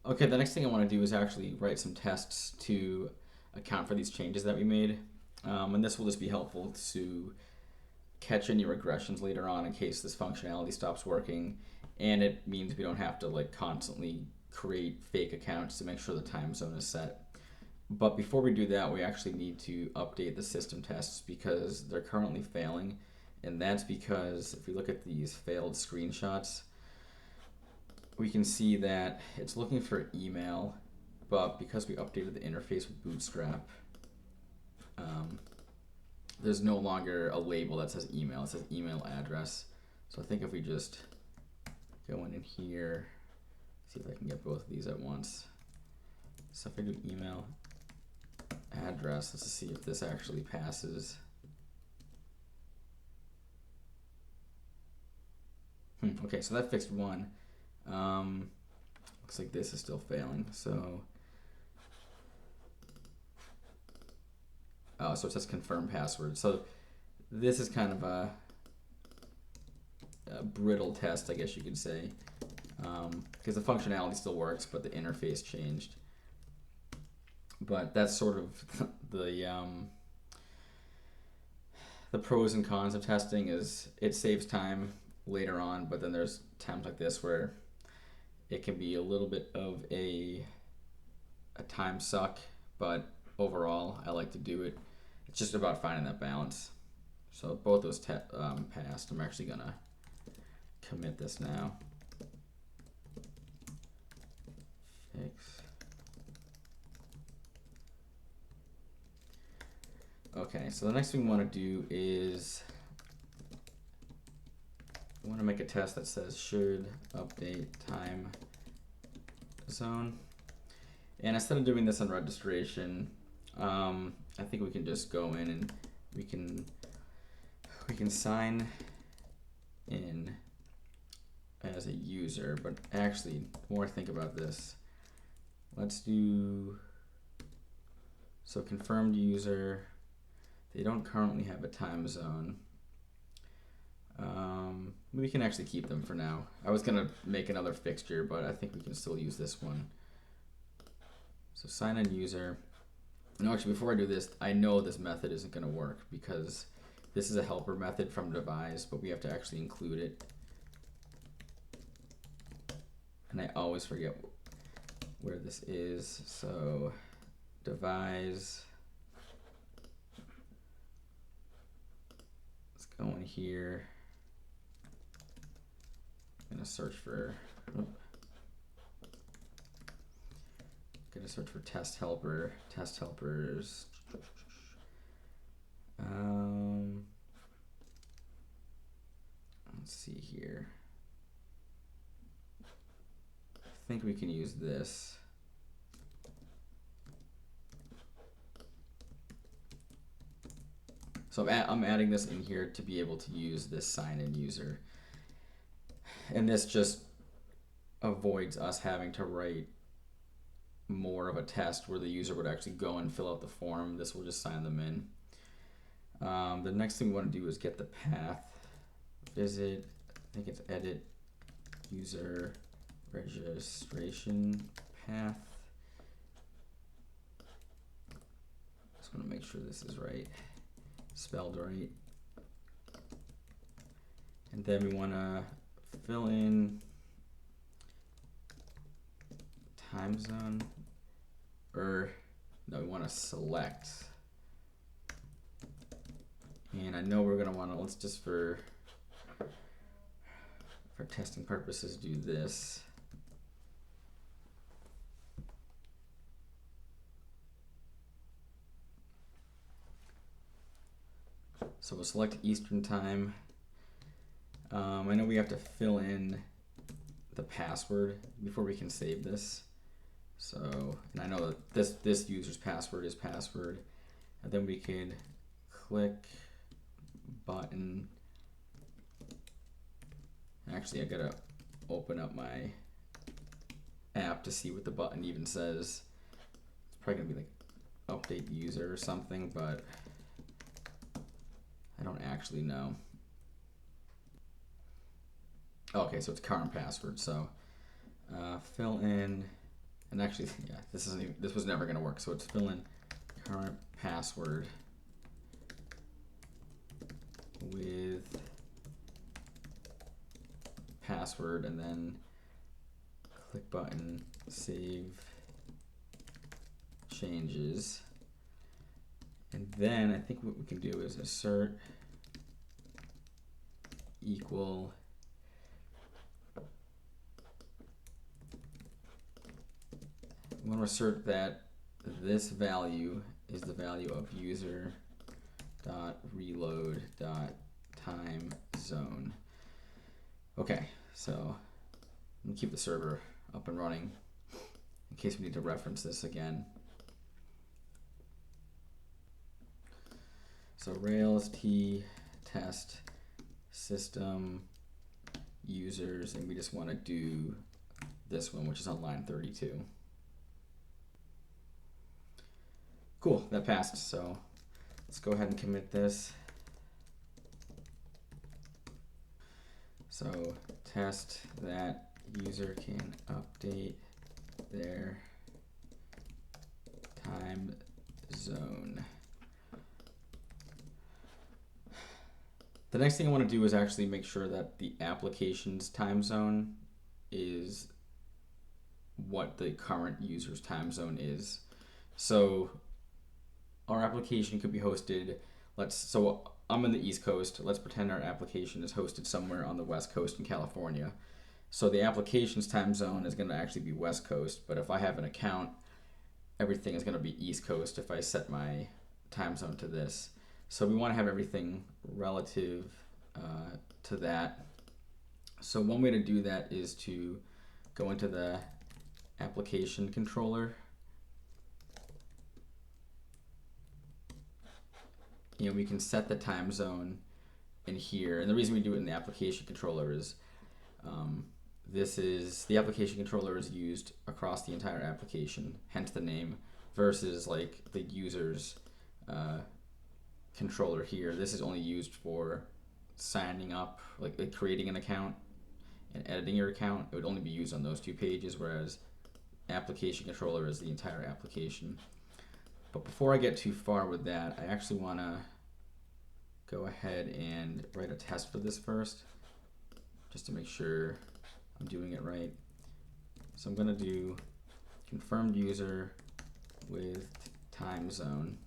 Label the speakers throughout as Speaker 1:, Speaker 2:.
Speaker 1: Okay, the next thing I want to do is actually write some tests to account for these changes that we made. And this will just be helpful to catch any regressions later on in case this functionality stops working. And it means we don't have to like constantly create fake accounts to make sure the time zone is set. But before we do that, we actually need to update the system tests because they're currently failing. And that's because if we look at these failed screenshots, we can see that it's looking for email, but because we updated the interface with Bootstrap, um, there's no longer a label that says email. It says email address. So I think if we just go in here, see if I can get both of these at once. So if I do email address, let's see if this actually passes. Okay, so that fixed one. Looks like this is still failing. So, so it says confirm password. So this is kind of a brittle test, I guess you could say, because the functionality still works, but the interface changed. But that's sort of the pros and cons of testing is it saves time later on, but then there's times like this where it can be a little bit of a time suck, but overall I like to do it. It's just about finding that balance. So both those passed. I'm actually gonna commit this now. Fix. Okay, so the next thing we want to do is we want to make a test that says should update time zone. And instead of doing this on registration, I think we can just go in and we can sign in as a user. But actually, the more I think about this, let's do so confirmed user. They don't currently have a time zone. We can actually keep them for now. I was gonna make another fixture, but I think we can still use this one. So sign in user. No, actually, before I do this, I know this method isn't gonna work because this is a helper method from devise, but we have to actually include it. And I always forget where this is. So devise. Let's go in here. I'm gonna search for test helper, test helpers. Let's see here. I think we can use this. So I'm adding this in here to be able to use this sign in user. And this just avoids us having to write more of a test where the user would actually go and fill out the form. This will just sign them in. The next thing we want to do is get the path. Visit, I think it's edit user registration path. Just want to make sure this is right, spelled right. And then we want to fill in time zone, or no, we want to select. And I know we're going to want to, let's just for testing purposes do this. So we'll select Eastern time. I know we have to fill in the password before we can save this. So, and I know that this user's password is password. And then we can click button. Actually, I gotta open up my app to see what the button even says. It's probably gonna be like update user or something, but I don't actually know. Okay, so it's current password. So fill in and actually, yeah, this was never going to work. So it's fill in current password with password, and then click button, save changes. And then I think what we can do is assert equal I'm going to assert that this value is the value of user.reload.time zone. Okay, so I'm going to keep the server up and running in case we need to reference this again. So Rails T test system users, and we just want to do this one, which is on line 32. Cool, that passed. So let's go ahead and commit this. So test that user can update their time zone. The next thing I want to do is actually make sure that the application's time zone is what the current user's time zone is. So our application could be hosted, so I'm in the East Coast. Let's pretend our application is hosted somewhere on the West Coast in California. So the application's time zone is going to actually be West Coast, but if I have an account, everything is going to be East Coast if I set my time zone to this. So we want to have everything relative to that. So one way to do that is to go into the application controller. You know, we can set the time zone in here, and the reason we do it in the application controller is the application controller is used across the entire application, hence the name, versus like the user's controller here. This is only used for signing up, like creating an account and editing your account. It would only be used on those two pages, whereas application controller is the entire application. But before I get too far with that, I actually want to go ahead and write a test for this first, just to make sure I'm doing it right. So I'm going to do confirmed user with time zone.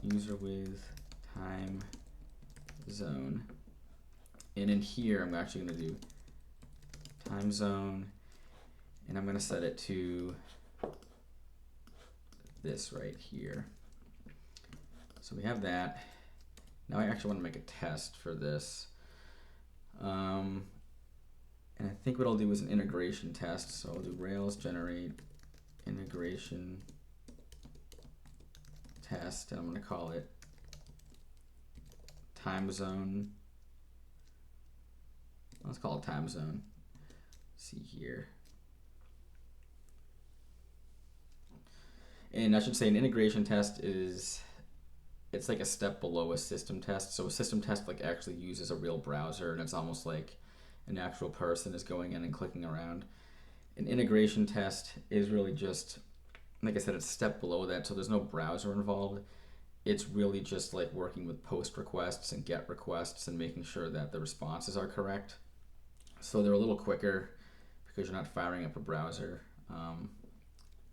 Speaker 1: User with time zone. And in here, I'm actually going to do time zone, and I'm going to set it to this right here. So we have that. Now I actually want to make a test for this. And I think what I'll do is an integration test. So I'll do Rails generate integration test, and I'm going to call it time zone. Let's call it time zone. Let's see here. And I should say an integration test it's like a step below a system test. So a system test like actually uses a real browser, and it's almost like an actual person is going in and clicking around. An integration test is really just, like I said, it's a step below that, so there's no browser involved. It's really just like working with post requests and get requests and making sure that the responses are correct. So they're a little quicker because you're not firing up a browser.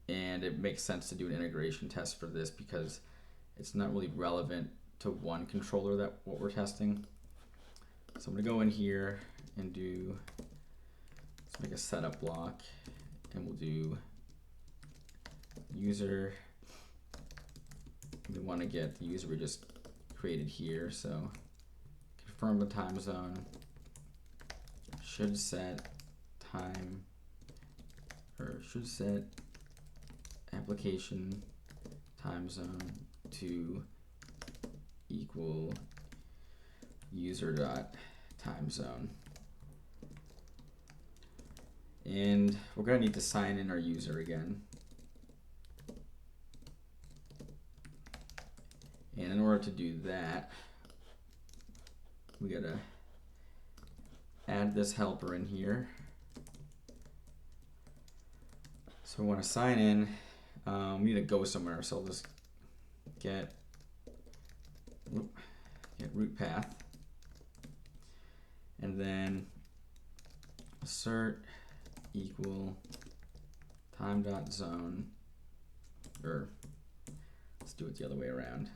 Speaker 1: And it makes sense to do an integration test for this because it's not really relevant to one controller that what we're testing. So I'm going to go in here and let's make a setup block, and we'll do user. We want to get the user we just created here, so confirm the time zone, should set time, or should set application time zone to equal user dot time zone. And we're going to need to sign in our user again. And in order to do that, we got to add this helper in here. So we want to sign in. We need to go somewhere, so I'll just get root path, and then assert equal time.zone, or let's do it the other way around.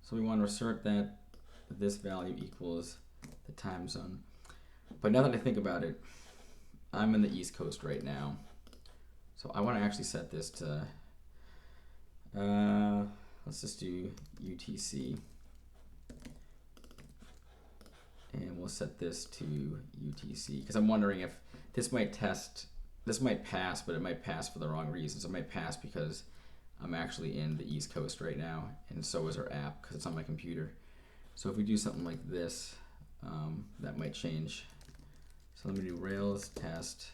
Speaker 1: So we want to assert that this value equals the time zone. But now that I think about it, I'm in the East Coast right now. So I want to actually set this to, let's just do UTC. And we'll set this to UTC, because I'm wondering if this might pass, but it might pass for the wrong reasons. It might pass because I'm actually in the East Coast right now, and so is our app because it's on my computer. So if we do something like this, that might change. So let me do Rails test,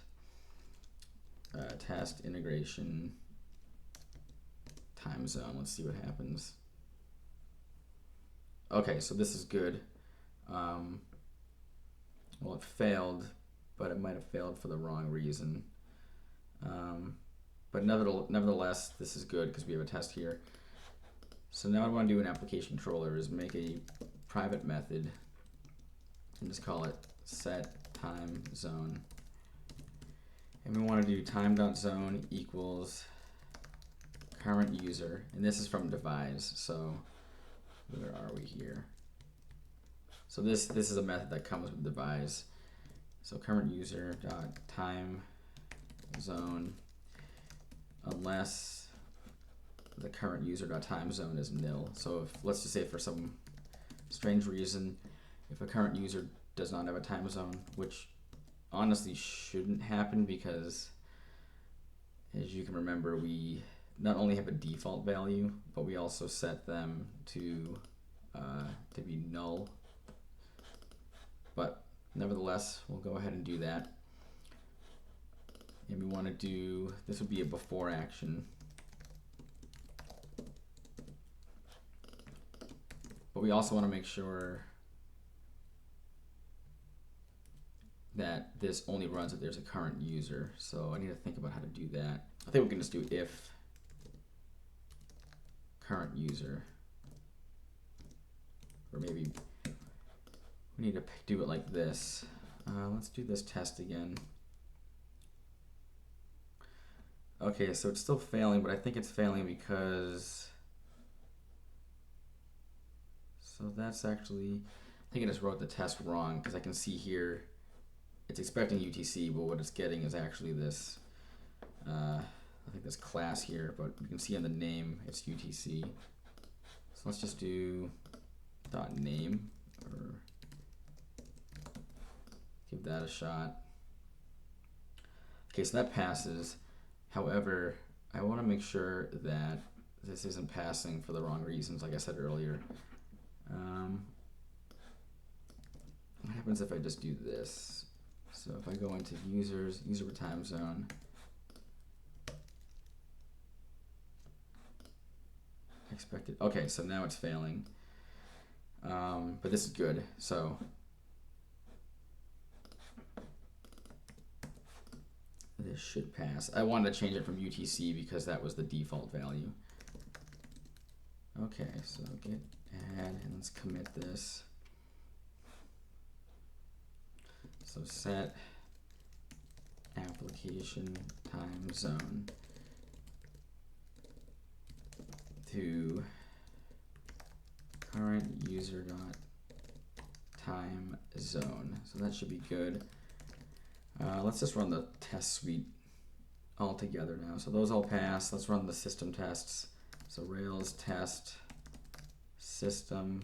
Speaker 1: test integration time zone. Let's see what happens. Okay, so this is good. Well, it failed, but it might have failed for the wrong reason. But nevertheless, this is good because we have a test here. So now what I want to do in application controller is make a private method and just call it set time zone. And we want to do time.zone equals current user, and this is from devise. So where are we here? So this is a method that comes with devise. So current user dot time zone, unless the current user dot time zone is nil. So if, let's just say for some strange reason, if a current user does not have a time zone, which honestly shouldn't happen, because as you can remember, we not only have a default value, but we also set them to be null. But nevertheless, we'll go ahead and do that. And we want to do, this would be a before action. But we also want to make sure that this only runs if there's a current user. So I need to think about how to do that. I think we can just do if current user, or maybe we need to do it like this. Let's do this test again. Okay, so it's still failing, but I think it's failing because, so that's actually, I think I just wrote the test wrong, because I can see here it's expecting UTC, but what it's getting is actually this, I think this class here, but you can see in the name it's UTC. So let's just do dot name, or give that a shot. Okay, so that passes. However, I want to make sure that this isn't passing for the wrong reasons, like I said earlier. What happens if I just do this? So if I go into users, user per time zone, expected. Okay, so now it's failing. But this is good. So this should pass. I wanted to change it from UTC because that was the default value. Okay, so git add, and let's commit this. So set application time zone to current user dot time zone. So that should be good. Let's just run the test suite all together now. So those all pass. Let's run the system tests. So Rails test system.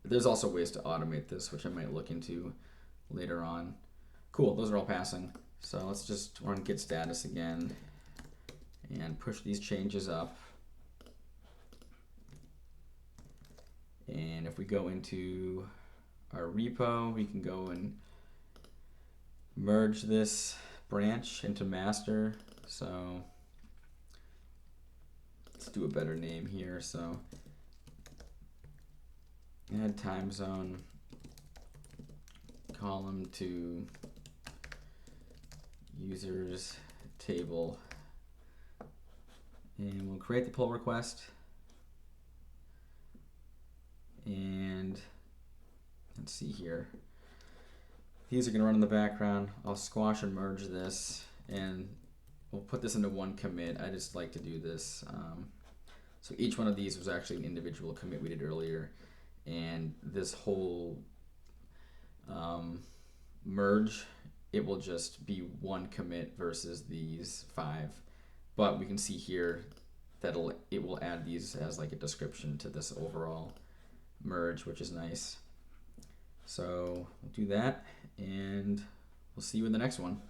Speaker 1: There's also ways to automate this, which I might look into later on. Cool, those are all passing. So let's just run git status again and push these changes up. And if we go into our repo, we can go and merge this branch into master. So let's do a better name here. So Add time zone column to users table, and we'll create the pull request, and let's see here. These are going to run in the background. I'll squash and merge this, and we'll put this into one commit. I just like to do this. So each one of these was actually an individual commit we did earlier, and this whole merge, it will just be one commit versus these 5. But we can see here that it will add these as like a description to this overall merge, which is nice. So we'll do that, and we'll see you in the next one.